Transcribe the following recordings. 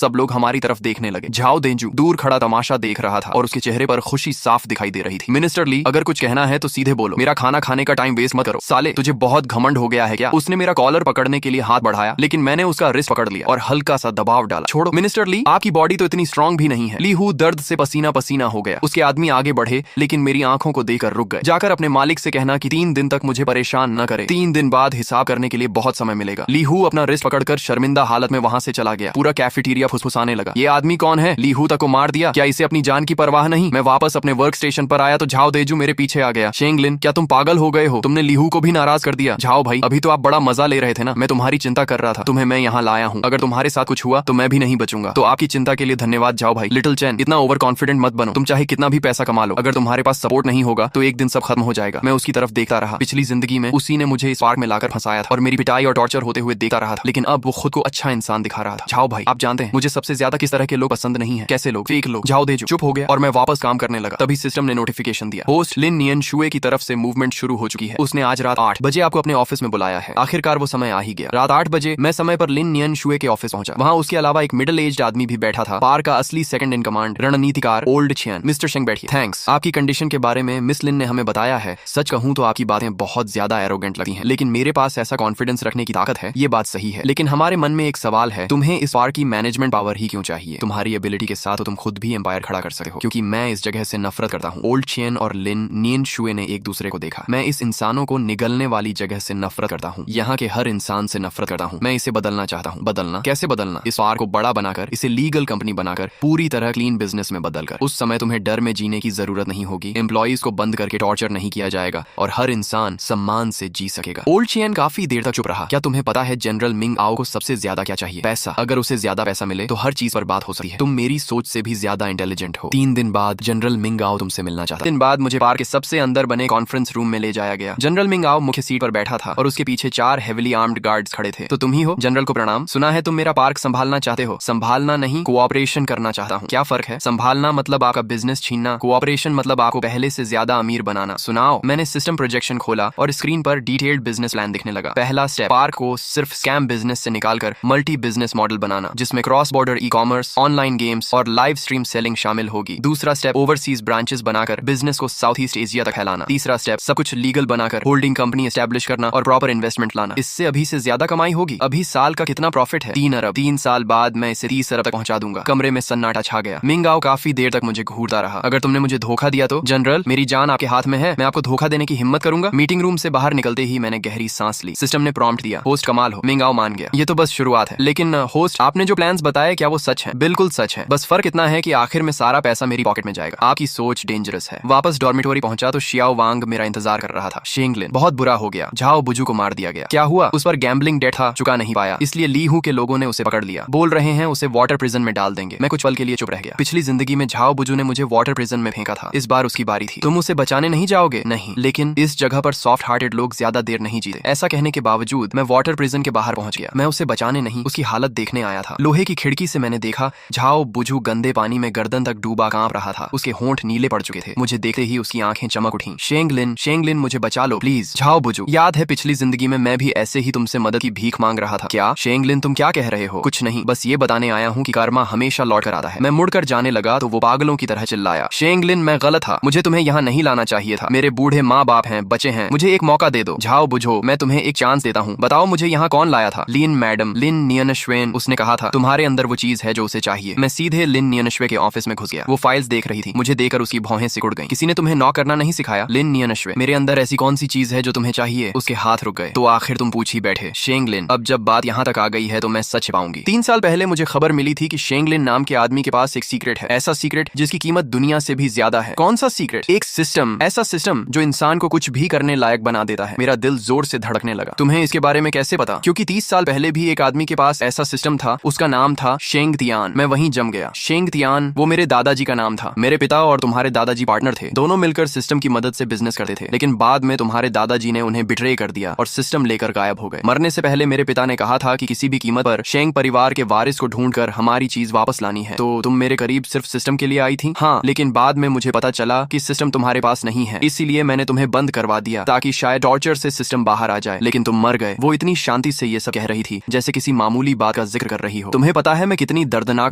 सब लोग हमारी तरफ देखने लगे। झाओ देंजू दूर खड़ा तमाशा देख रहा था और उसके चेहरे पर खुशी साफ दिखाई दे रही थी। मिनिस्टर ली, अगर कुछ कहना है तो सीधे बोलो, मेरा खाना खाने का टाइम वेस्ट मत करो। साले, तुझे बहुत घमंड हो गया है क्या? उसने मेरा कॉलर पकड़ने के लिए हाथ बढ़ाया, लेकिन मैंने उसका रिस्ट पकड़ लिया और हल्का सा दबाव डाला। छोड़ो मिनिस्टर ली, आपकी बॉडी तो इतनी स्ट्रांग भी नहीं है। ली हू दर्द से पसीना पसीना हो गया। उसके आदमी आगे बढ़े, लेकिन मेरी आंखों को देखकर रुक गए। जाकर अपने मालिक से कहना कि 3 दिन तक मुझे परेशान न करे, 3 दिन बाद हिसाब करने के लिए बहुत समय मिलेगा। ली हू अपना रिस्ट पकड़कर शर्मिंदा हालत में वहां से चला गया। पूरा कैफेटेरिया फुसफुसाने लगा, ये आदमी कौन है? ली हू तक को मार दिया क्या? इसे अपनी जान की परवाह नहीं? मैं वापस अपने वर्क स्टेशन पर आया तो झाओ देजू मेरे पीछे आ गया। शेंगलिन, क्या तुम पागल हो गए हो? तुमने ली हू को भी नाराज कर दिया। झाओ भाई, अभी तो आप बड़ा मजा ले रहे थे ना, मैं तुम्हारी चिंता कर रहा था, तुम्हें मैं यहाँ लाया हूँ। अगर तुम्हारे साथ कुछ हुआ तो मैं भी नहीं बचूंगा। तो आपकी चिंता के लिए धन्यवाद झाओ भाई। लिटिल चैन, इतना ओवर कॉन्फिडेंट मत बनो। तुम चाहे कितना भी पैसा कमा लो, अगर तुम्हारे पास सपोर्ट नहीं होगा तो एक दिन सब खत्म हो जाएगा। मैं उसकी तरफ देखता रहा। पिछली जिंदगी में उसी ने मुझे इस पार्क में लाकर फंसाया था और मेरी पिटाई और टॉर्चर होते हुए देखता रहा था, लेकिन अब वो खुद को अच्छा इंसान दिखा रहा था। झाओ भाई, आप जानते हैं मुझे सबसे ज्यादा किस तरह के लोग पसंद नहीं है? कैसे लोग? फेक लोग। झाओ देजू चुप हो गया और मैं वापस काम करने लगा। तभी सिस्टम ने नोटिफिकेशन दिया, होस्ट लिन नियन शुए की तरफ से मूवमेंट शुरू हो चुकी है। उसने आज रात 8 बजे आपको अपने ऑफिस में बुलाया है। आखिरकार वो समय आ ही गया। रात 8 बजे मैं समय पर लिन नियन शुए के ऑफिस पहुंचा। वहां उसके अलावा एक मिडिल एज्ड आदमी भी बैठा था। पार्क का असली सेकंड इन कमांड रणनीतिकार ओल्ड छियन। मिस्टर शेंग बैठिए। थैंक्स। आपकी कंडीशन के बारे में मिस लिन ने हमें बताया है। सच कहूं तो आपकी बातें बहुत ज्यादा एरोगेंट लगती हैं, लेकिन मेरे पास ऐसा कॉन्फिडेंस रखने की ताकत है, ये बात सही है। लेकिन हमारे मन में एक सवाल है, तुम्हें इस पार्क की मैनेजमेंट पावर ही क्यों चाहिए? तुम्हारी एबिलिटी के साथ तो तुम खुद भी एम्पायर खड़ा कर सकते हो, क्योंकि मैं इस जगह से नफरत करता हूँ। ओल्ड छियन और लिन नियन शुए ने एक दूसरे को देखा। मैं इस इंसानों को निगलने वाली जगह से नफरत करता हूँ। यहाँ के हर इंसान से नफरत करता हूँ। मैं इसे बदलना चाहता हूँ। बदलना? कैसे बदलना? इस पार्क को बड़ा बनाकर, इसे लीगल कंपनी बनाकर, पूरी तरह क्लीन बिजनेस में बदलकर। उस समय तुम्हें डर में जीने की जरूरत नहीं होगी। एम्प्लॉइज को बंद करके टॉर्चर नहीं किया जाएगा और हर इंसान सम्मान से जी सकेगा। ओल्ड छियन काफी देर तक चुप रहा। क्या तुम्हें पता है जनरल मिंग आओ को सबसे ज्यादा क्या चाहिए? पैसा। अगर उसे ज्यादा पैसा मिले तो हर चीज पर बात हो सकती है। तुम मेरी सोच से भी ज्यादा इंटेलिजेंट हो। 3 दिन बाद जनरल मिंग आओ तुमसे मिलना चाहता। दिन बाद मुझे पार्क के सबसे अंदर बने कॉन्फ्रेंस रूम में ले जाया गया। जनरल मिंग आओ मुख्य सीट पर बैठा था और उसके पीछे 4 हेविली आर्म्ड गार्ड्स खड़े थे। तो तुम ही हो? जनरल को प्रणाम। सुना है तुम मेरा पार्क संभालना चाहते हो। संभालना नहीं, कोऑपरेशन करना चाहता हूँ। क्या फर्क है? संभालना मतलब आपका बिजनेस छीनना, कोऑपरेशन मतलब आपको पहले से ज्यादा अमीर बनाना। सुनाओ। मैंने सिस्टम प्रोजेक्शन खोला और स्क्रीन पर डिटेल्ड बिजनेस प्लान दिखने लगा। पहला स्टेप, पार्क को सिर्फ स्कैम बिजनेस से निकालकर मल्टी बिजनेस मॉडल बनाना, जिसमें cross border e commerce, online games और लाइव स्ट्रीम सेलिंग शामिल होगी। दूसरा स्टेप, ओवरसीज ब्रांचेस बनाकर बिजनेस को साउथ ईस्ट एशिया तक फैलाना। तीसरा स्टेप, सब कुछ लीगल बनाकर होल्डिंग कंपनी एस्टेब्लिश करना और प्रॉपर इन्वेस्टमेंट लाना। इससे अभी से ज्यादा कमाई होगी। अभी साल का कितना प्रॉफिट है? 3 अरब। 3 साल बाद मैं इसे 30 अरब तक पहुंचा दूंगा। कमरे में सन्नाटा छा गया। मिंग आओ काफी देर तक मुझे घूरता रहा। अगर तुमने मुझे धोखा दिया तो? जनरल, मेरी जान आपके हाथ में है, मैं आपको धोखा देने की हिम्मत करूंगा? मीटिंग रूम से बाहर निकलते ही मैंने गहरी सांस ली। सिस्टम ने प्रॉम्प्ट दिया, होस्ट कमाल हो। मिंग आओ मान गया। ये तो बस शुरुआत है। लेकिन होस्ट, आपने जो प्लान्स बताए क्या वो सच है? बिल्कुल सच है। बस फर्क इतना है कि आखिर में सारा पैसा मेरी पॉकेट में जाएगा। आपकी सोच डेंजरस है। वापस डॉर्मिटोरी पहुंचा तो शियाओ वांग मेरा इंतजार कर रहा था। शेंगलिन, बहुत बुरा हो गया। झाओ बुजू को मार दिया गया। क्या हुआ? उस पर गैम्बलिंग डेट था, चुका नहीं पाया, इसलिए ली हू के लोगों ने उसे पकड़ लिया। बोल रहे हैं उसे वाटर प्रिजन में डाल देंगे। मैं कुछ पल के लिए चुप रह गया। पिछली जिंदगी में झाओ बुजू ने मुझे वाटर प्रिजन में फेंका था। इस बार उसकी बारी थी। तुम उसे बचाने नहीं जाओगे? नहीं, लेकिन इस जगह पर सॉफ्ट हार्टेड लोग ज्यादा देर नहीं जीते। ऐसा कहने के बावजूद मैं वाटर प्रिजन के बाहर पहुंच गया। मैं उसे बचाने नहीं, उसकी हालत देखने आया था। लोहे की खिड़की से मैंने देखा झाओ बुजू गंदे पानी में गर्दन तक डूबा कांप रहा था। उसके होंठ नीले पड़ चुके थे। मुझे देखते ही उसकी आंखें चमक उठी। शेंगलिन, शेंगलिन मुझे बचा लो प्लीज। झाओ बुजू, याद है पिछली जिंदगी में मैं भी ऐसे ही तुमसे मदद की भीख मांग रहा था। क्या? शेंगलिन, तुम क्या कह रहे हो? कुछ नहीं, बस ये बताने आया हूँ कि कर्मा हमेशा लौट कर आता है। मैं मुड़कर जाने लगा तो वो पागलों की तरह चिल्लाया, शेंगलिन मैं गलत था, मुझे तुम्हें यहाँ नहीं लाना चाहिए था। मेरे बूढ़े माँ बाप हैं, बच्चे हैं, मुझे एक मौका दे दो। झाओ बुझो, मैं तुम्हें एक चांस देता हूँ। बताओ मुझे यहाँ कौन लाया था? लिन मैडम, लिन नियनश्वेन। उसने कहा था तुम्हारे अंदर वो चीज है जो उसे चाहिए। मैं सीधे लिन नियनश्वे के ऑफिस में घुस गया। वो फाइल्स देख रही थी। मुझे देखकर उसकी भौहें सिकुड़ गईं। किसी ने तुम्हें नॉक करना नहीं सिखाया? लिन नियनश्वे, मेरे अंदर ऐसी कौन सी चीज है जो तुम्हें चाहिए? उसके हाथ रुक गए। तो आखिर तुम पूछ ही बैठे। शेंगलिन, अब जब बात यहाँ तक आ गई है तो मैं सच पाऊंगी। 3 साल पहले मुझे खबर मिली थी कि शेंगलिन नाम के आदमी के पास एक सीक्रेट है। ऐसा सीक्रेट जिसकी कीमत दुनिया से भी ज्यादा है। कौन सा सीक्रेट? एक सिस्टम, ऐसा सिस्टम जो इंसान को कुछ भी करने लायक बना देता है। मेरा दिल जोर से धड़कने लगा। तुम्हें इसके बारे में कैसे पता? क्योंकि 30 साल पहले भी एक आदमी के पास ऐसा सिस्टम था। उसका नाम था शेंग तियान। मैं वहीं जम गया। शेंग तियान वो मेरे दादाजी का नाम था। मेरे पिता और तुम्हारे दादाजी पार्टनर थे। दोनों मिलकर सिस्टम की मदद से बिजनेस करते थे। लेकिन बाद में तुम्हारे दादाजी ने उन्हें बिट्रे कर दिया और सिस्टम लेकर गायब हो गए। मरने से पहले मेरे पिता ने कहा था कि किसी भी कीमत पर शेंग परिवार के वारिस को ढूंढकर हमारी चीज वापस लानी है। तो तुम मेरे करीब सिर्फ सिस्टम के लिए आई थी? हाँ, लेकिन बाद में मुझे पता चला कि सिस्टम तुम्हारे पास नहीं है, इसीलिए मैंने तुम्हें बंद करवा दिया ताकि शायद टॉर्चर से सिस्टम बाहर आ जाए। लेकिन तुम मर गए। वो इतनी शांति से ये सब कह रही थी जैसे किसी मामूली बात का जिक्र कर रही हो। तुम्हें पता पता है मैं कितनी दर्दनाक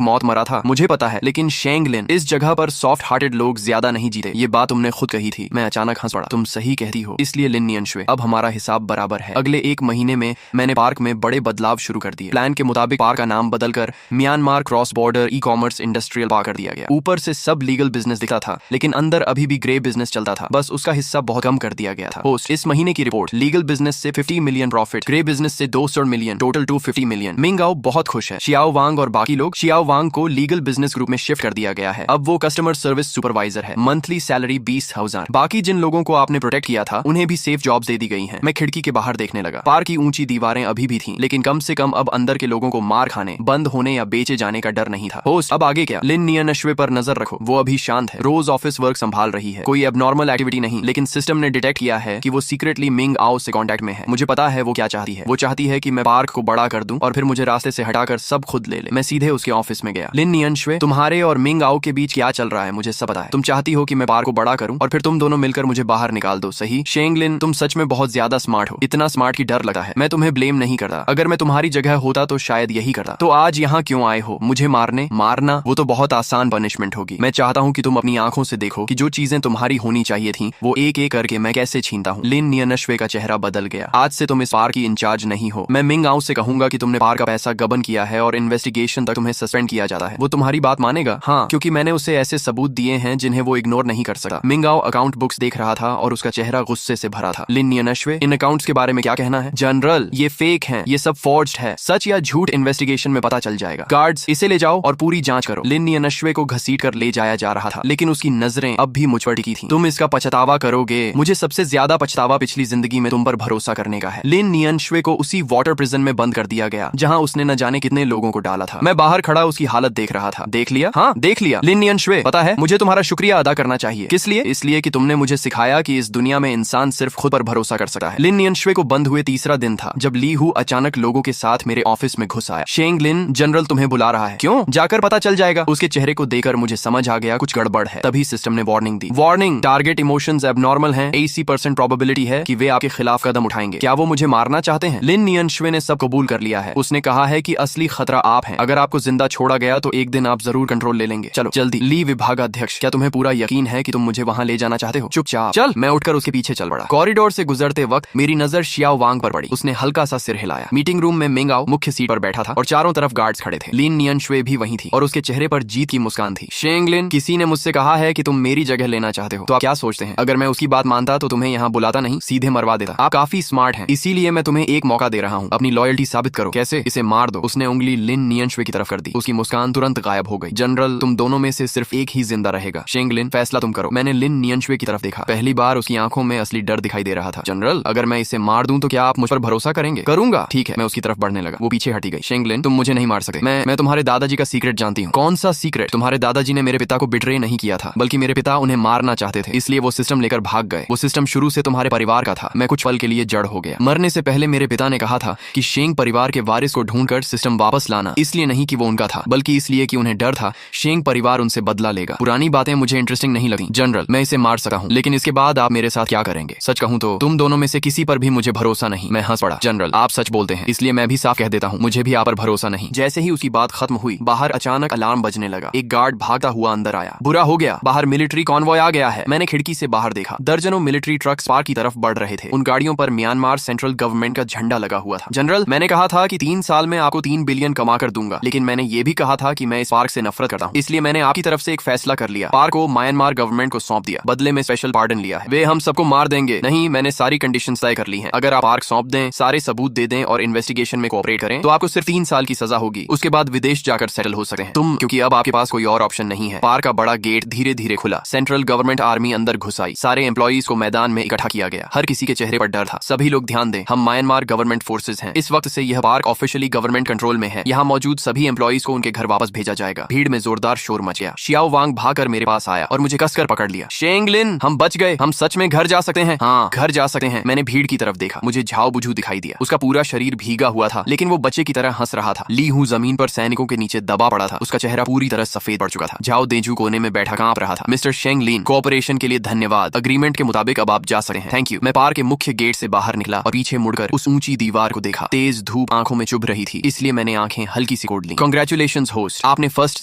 मौत मरा था? मुझे पता है, लेकिन शेंग लिन, इस जगह पर सॉफ्ट हार्टेड लोग ज्यादा नहीं जीते। ये बात तुमने खुद कही थी। मैं अचानक हंस पड़ा। तुम सही कहती हो। इसलिए लिन नियनशुए, अब हमारा हिसाब बराबर है। अगले 1 महीने में मैंने पार्क में बड़े बदलाव शुरू कर दिए। प्लान के मुताबिक पार्क का नाम बदलकर Myanmar cross border e commerce industrial park कर दिया गया। ऊपर से सब लीगल बिजनेस दिखता था, लेकिन अंदर अभी भी ग्रे बिजनेस चलता था। बस उसका हिस्सा बहुत कम कर दिया गया था। पोस्ट, इस महीने की रिपोर्ट, लीगल बिजनेस से 50 मिलियन प्रॉफिट, ग्रे बिजनेस से 200 मिलियन, टोटल 250 मिलियन। मिंगाओ बहुत खुश है। शियाओ वांग और बाकी लोग, शियाओ वांग को लीगल बिजनेस ग्रुप में शिफ्ट कर दिया गया है। अब वो कस्टमर सर्विस सुपरवाइजर है। Monthly salary 20,000। बाकी जिन लोगों को आपने प्रोटेक्ट किया था उन्हें भी सेफ जॉब्स दे दी गई हैं। मैं खिड़की के बाहर देखने लगा। पार्क की ऊंची दीवारें अभी भी थीं, लेकिन कम से कम अब अंदर के लोगों को मार खाने, बंद होने या बेचे जाने का डर नहीं था। होस्ट, अब आगे क्या? लिन नियनशुए पर नजर रखो। वो अभी शांत है, रोज ऑफिस वर्क संभाल रही है। कोई एबनॉर्मल एक्टिविटी नहीं, लेकिन सिस्टम ने डिटेक्ट किया है कि वो सीक्रेटली मिंग आओ से कांटेक्ट में है। मुझे पता है वो क्या चाहती है। वो चाहती है कि मैं पार्क को बड़ा कर दूं और फिर मुझे रास्ते से हटाकर सब खुद ले ले। मैं सीधे उसके ऑफिस में गया। लिन नियनशुए, तुम्हारे और मिंग आओ के बीच क्या चल रहा है मुझे सब पता है। तुम चाहती हो कि मैं पार्क को बड़ा करूं और फिर तुम दोनों मिलकर मुझे बाहर निकाल दो, सही? शेंग लिन, तुम सच में बहुत ज्यादा स्मार्ट हो। इतना स्मार्ट की डर लगता है। मैं तुम्हें ब्लेम नहीं करता। अगर मैं तुम्हारी जगह होता तो शायद यही करता। तो आज यहाँ क्यों आए हो? मुझे मारने? मारना वो तो बहुत आसान पनिशमेंट होगी। मैं चाहता हूँ कि तुम अपनी आंखों से देखो कि जो चीजें तुम्हारी होनी चाहिए थी वो एक एक करके मैं कैसे छीनता हूँ। लिन नियनशुए का चेहरा बदल गया। आज से तुम इस पार्क की इंचार्ज नहीं हो। मैं मिंग आओ से कहूंगा कि तुमने पार्क का पैसा गबन किया है और इन्वेस्टिगेशन तक तुम्हें सस्पेंड किया जाता है। वो तुम्हारी बात मानेगा? हाँ, क्योंकि मैंने उसे ऐसे सबूत दिए हैं जिन्हें वो इग्नोर नहीं कर सकता। मिंग आओ अकाउंट बुक्स देख रहा था और उसका चेहरा गुस्से से भरा था। लिन नियनशुए, इन अकाउंट्स के बारे में क्या कहना है? जनरल, ये फेक हैं, ये सब फॉर्ज्ड है। सच या झूठ इन्वेस्टिगेशन में पता चल जाएगा। गार्ड्स, इसे ले जाओ और पूरी जांच करो। लिन नियनशुए को घसीट कर ले जाया जा रहा था, लेकिन उसकी नजरें अब भी मुझ पर टिकी थीं। तुम इसका पछतावा करोगे। मुझे सबसे ज्यादा पछतावा पिछली जिंदगी में तुम पर भरोसा करने का है। लिन नियनशुए को उसी वाटर प्रिजन में बंद कर दिया गया जहां उसने न जाने कितने लोगों को डाला था। मैं बाहर खड़ा उसकी हालत देख रहा था। देख लिया? हाँ, देख लिया। लिन नियनशुए, पता है मुझे तुम्हारा शुक्रिया अदा करना चाहिए। किस लिए? इसलिए कि तुमने मुझे सिखाया कि इस दुनिया में इंसान सिर्फ खुद पर भरोसा कर सकता है। लिन नियनशुए को बंद हुए तीसरा दिन था जब ली हु अचानक लोगों के साथ मेरे ऑफिस में घुस आया। शेंग लिन, जनरल तुम्हें बुला रहा है। क्यों? जाकर पता चल जाएगा। उसके चेहरे को देखकर मुझे समझ आ गया कुछ गड़बड़ है। तभी सिस्टम ने वार्निंग दी। वार्निंग, टारगेट इमोशंस एबनॉर्मल हैं। 80% प्रोबेबिलिटी है कि वे आपके खिलाफ कदम उठाएंगे। क्या वो मुझे मारना चाहते हैं? लिन नियनशुए ने सब कबूल कर लिया है। उसने कहा है कि असली खतरा आप हैं। अगर आपको जिंदा छोड़ा गया तो एक दिन आप जरूर कंट्रोल ले लेंगे। चलो जल्दी। ली विभागाध्यक्ष, क्या तुम्हें पूरा यकीन है कि तुम मुझे वहां ले जाना चाहते हो? चुपचाप चल। मैं उठकर उसके पीछे चल पड़ा। कॉरिडोर से गुजरते वक्त मेरी नजर शियाओ वांग पर पड़ी। उसने हल्का सा सिर हिलाया। मीटिंग रूम में मिंग आओ मुख्य सीट पर बैठा था और चारों तरफ गार्ड्स खड़े थे। लिन नियनशुए भी वहीं थी और उसके चेहरे पर जीत की मुस्कान थी। शेंग लिन, किसी ने मुझसे कहा है कि तुम मेरी जगह लेना चाहते हो। तो आप क्या सोचते हैं? अगर मैं उसकी बात मानता तो तुम्हें यहाँ बुलाता नहीं, सीधे मरवा देता। आप काफी स्मार्ट हैं, इसीलिए मैं तुम्हें एक मौका दे रहा हूँ। अपनी लॉयल्टी साबित करो। कैसे? इसे मार दो। उसने उंगली लिन नियनशुए की तरफ कर दी। उसकी मुस्कान तुरंत गायब हो गई। जनरल, तुम दोनों में से सिर्फ एक ही जिंदा रहेगा। शेंग लिन, फैसला तुम करो। मैंने लिन नियनशुए की तरफ देखा। पहली बार उसकी आंखों में असली डर दिखाई दे रहा था। जनरल, अगर मैं इसे मार दूं तो क्या आप मुझ पर भरोसा करेंगे? करूंगा। ठीक है। मैं उसकी तरफ बढ़ने लगा। वो पीछे हटी गई। शेंग लिन, तुम मुझे नहीं मार सकते। मैं तुम्हारे दादाजी का सीक्रेट जानती हूँ। कौन सा सीक्रेट? तुम्हारे दादाजी ने मेरे पिता को बिट्रे नहीं किया था, बल्कि मेरे पिता उन्हें मारना चाहते थे, इसलिए वो सिस्टम लेकर भाग गए। वो सिस्टम शुरू से तुम्हारे परिवार का था। मैं कुछ पल के लिए जड़ हो गया। मरने से पहले मेरे पिता ने कहा था कि शेंग परिवार के वारिस को ढूंढकर सिस्टम वापस लाना। इसलिए नहीं कि वो उनका था, बल्कि इसलिए कि उन्हें डर था शेंग परिवार उनसे बदला लेगा। पुरानी बातें मुझे इंटरेस्टिंग नहीं लगी। जनरल, मैं इसे मार सकता हूँ, लेकिन इसके बाद आप मेरे साथ क्या करेंगे? सच कहूँ तो तुम दोनों में से किसी पर भी मुझे भरोसा नहीं। मैं हंस पड़ा। जनरल, आप सच बोलते हैं, इसलिए मैं भी साफ कह देता हूँ, मुझे भी आप पर भरोसा नहीं। जैसे ही उसकी बात खत्म हुई, बाहर अचानक अलार्म बजने लगा। एक गार्ड भागता हुआ अंदर आया। बुरा हो गया, बाहर मिलिट्री कॉन्वॉय आ गया है। मैंने खिड़की से बाहर देखा। दर्जनों मिलिट्री ट्रक्स पार्क की तरफ बढ़ रहे थे। उन गाड़ियों पर म्यांमार सेंट्रल गवर्नमेंट का झंडा लगा हुआ था। जनरल, मैंने कहा था कि 3 साल में आपको 3 बिलियन कमा कर दूंगा, लेकिन मैंने ये भी कहा था कि मैं इस पार्क से नफरत करता हूँ। इसलिए मैंने आपकी तरफ से एक फैसला कर लिया। पार्क को म्यांमार गवर्नमेंट को सौंप दिया। बदले में स्पेशल पार्डन लिया है। वे हम सबको मार देंगे। नहीं, मैंने सारी कंडीशंस तय कर ली हैं। अगर आप पार्क सौंप दें, सारे सबूत दे दें और इन्वेस्टिगेशन में कोऑपरेट करें तो आपको सिर्फ 3 साल की सजा होगी। उसके बाद विदेश जाकर सेटल हो सकते हैं। तुम, क्योंकि अब आपके पास कोई और ऑप्शन नहीं है। पार्क का बड़ा गेट धीरे धीरे खुला। सेंट्रल गवर्नमेंट आर्मी अंदर घुस आई। सारे एम्प्लॉइज को मैदान में इकट्ठा किया गया। हर किसी के चेहरे पर डर था। सभी लोग ध्यान दें, हम म्यांमार गवर्नमेंट फोर्सेज हैं। इस वक्त से यह पार्क ऑफिशियली गवर्नमेंट कंट्रोल में है। यहाँ मौजूद सभी एम्प्लॉइज को उनके घर वापस भेजा जाएगा। भीड़ में जोरदार शोर मच गया। शियाओ वांग भागकर मेरे पास आया और मुझे कसकर पकड़ लिया। शेंग लिन, हम बच गए। हम सच में घर जा सकते हैं। हाँ, घर जा सकते हैं। मैंने भीड़ की तरफ देखा। मुझे झाओ बुझू दिखाई दिया। उसका पूरा शरीर भीगा हुआ था, लेकिन वो बच्चे की तरह हंस रहा था। ली हूँ जमीन पर सैनिकों के नीचे दबा पड़ा था। उसका चेहरा पूरी तरह सफेद पड़ चुका था। झाओ देजू कोने में बैठा कांप रहा था। मिस्टर शेंग लिन, कोऑपरेशन के लिए धन्यवाद। अग्रीमेंट के मुताबिक अब आप जा सकते हैं। Thank you. मैं पार्क के मुख्य गेट से बाहर निकला और पीछे मुड़कर उस ऊंची दीवार को देखा। तेज धूप आंखों में चुभ रही थी, इसलिए मैंने आंखें हल्की सी कोड ली। कांग्रेचुलेशंस होस्ट, आपने फर्स्ट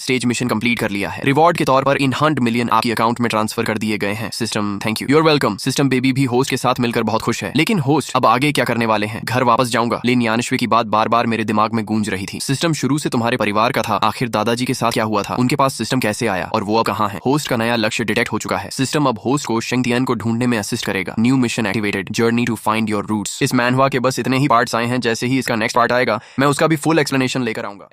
स्टेज मिशन कंप्लीट कर लिया है। रिवॉर्ड के तौर पर इन 100 मिलियन आपकी अकाउंट में ट्रांसफर कर दिए गए हैं। System thank you. You're welcome. System baby भी होस्ट के साथ मिलकर बहुत खुश है। लेकिन होस्ट, अब आगे क्या करने वाले हैं? घर वापस जाऊंगा। लेकिन यानश्वी की बात बार बार मेरे दिमाग में गूंज रही थी। सिस्टम शुरू से तुम्हारे परिवार का था, आखिर दादाजी के साथ क्या हुआ था? उनके पास सिस्टम कैसे आया और वो अब कहाँ है? होस्ट का नया लक्ष्य डिटेक्ट हो चुका है। सिस्टम अब होस्ट को शेंगतियन को ढूंढने में असिस्ट करेगा। New mission activated, journey to find your roots. इस मैनहवा के बस इतने ही पार्ट्स आए हैं। जैसे ही इसका नेक्स्ट पार्ट आएगा मैं उसका भी फुल एक्सप्लेनेशन लेकर आऊंगा।